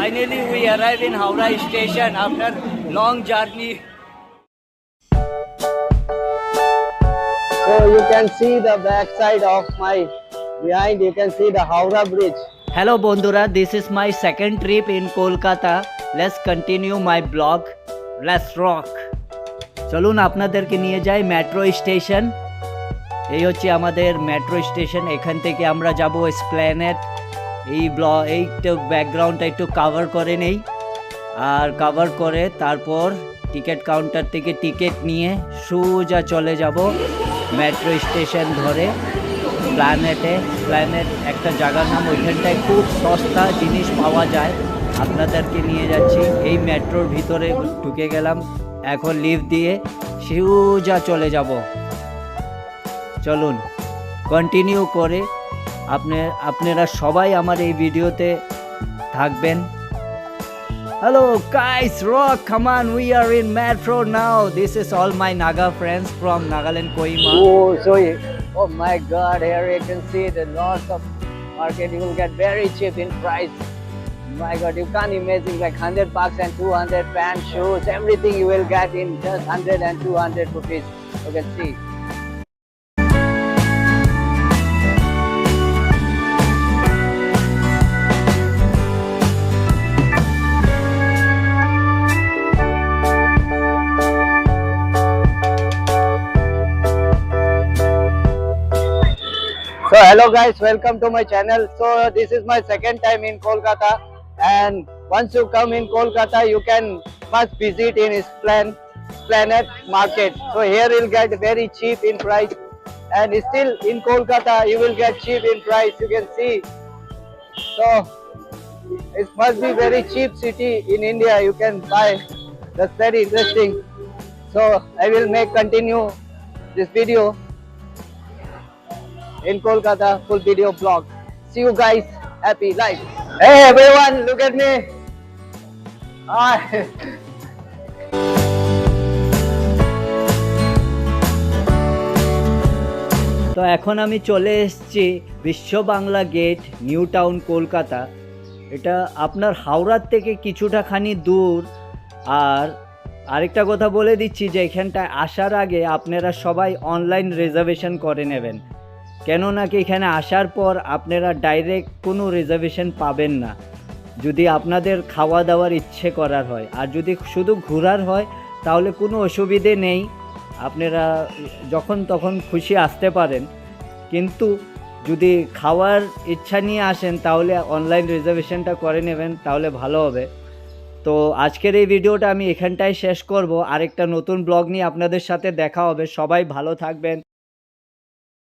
Finally, we arrive in Howrah station after long journey. So you can see the back side of my behind. You can see the Howrah Bridge. Hello Bondura, this is my second trip in Kolkata. Let's continue my blog. Let's rock. চলুন আপনাদেরকে নিয়ে যাই metro station. এই হচ্ছে আমাদের metro station. এখান থেকে আমরা যাব এসপ্ল্যানেড। এইটা ব্যাকগ্রাউন্ডটা একটু কভার করে নেই, আর কভার করে তারপর টিকিট কাউন্টার থেকে টিকিট নিয়ে সোজা চলে যাব মেট্রো স্টেশন ধরে প্ল্যানেট একটা জায়গার নাম। ওইখানটায় খুব সস্তা জিনিস পাওয়া যায়। আপনাদেরকে নিয়ে যাচ্ছি। এই মেট্রোর ভিতরে ঢুকে গেলাম, এখন লিফট দিয়ে সোজা চলে যাব। চলুন কন্টিনিউ করে আপনারা সবাই আমার এই ভিডিওতে থাকবেন। Hello guys, rock, come on, we are in metro now. This is all my Naga friends from Nagaland, Kohima. Oh my God, here you can see the lots of market. You will get very cheap in price. My God, you can't imagine, like $100 and 200 pants, shoes, everything you will get in just 100 and 200 rupees. You can see. So hello guys, welcome to my channel. So this is my second time in Kolkata, and once you come in Kolkata you can first visit in Esplanade Market. So here you'll get very cheap in price, and still in Kolkata you will get cheap in price, you can see. So it must be very cheap city in India, you can buy. That's very interesting. So I will continue this video in Kolkata, full video vlog. See you guys, happy life. Hey everyone, look at me. তো এখন আমি চলে এসেছি Biswa Bangla gate, new town, Kolkata. এটা আপনার হাওড়ার থেকে কিছুটা খানি দূর। আর আরেকটা কথা বলে দিচ্ছি যে এখানটায় আসার আগে আপনারা সবাই অনলাইন রিজার্ভেশন করে নেবেন, কেননা কি এখানে আসার পর আপনারা ডাইরেক্ট কোনো রিজার্ভেশন পাবেন না যদি আপনাদের খাওয়া দাওয়ার ইচ্ছে করার হয়। আর যদি শুধু ঘোরার হয় তাহলে কোনো অসুবিধে নেই, আপনারা যখন তখন খুশি আসতে পারেন। কিন্তু যদি খাওয়ার ইচ্ছা নিয়ে আসেন তাহলে অনলাইন রিজার্ভেশনটা করে নেবেন, তাহলে ভালো হবে। তো আজকের এই ভিডিওটা আমি এখানটায় শেষ করব। আরেকটা নতুন ব্লগ নিয়ে আপনাদের সাথে দেখা হবে। সবাই ভালো থাকবেন।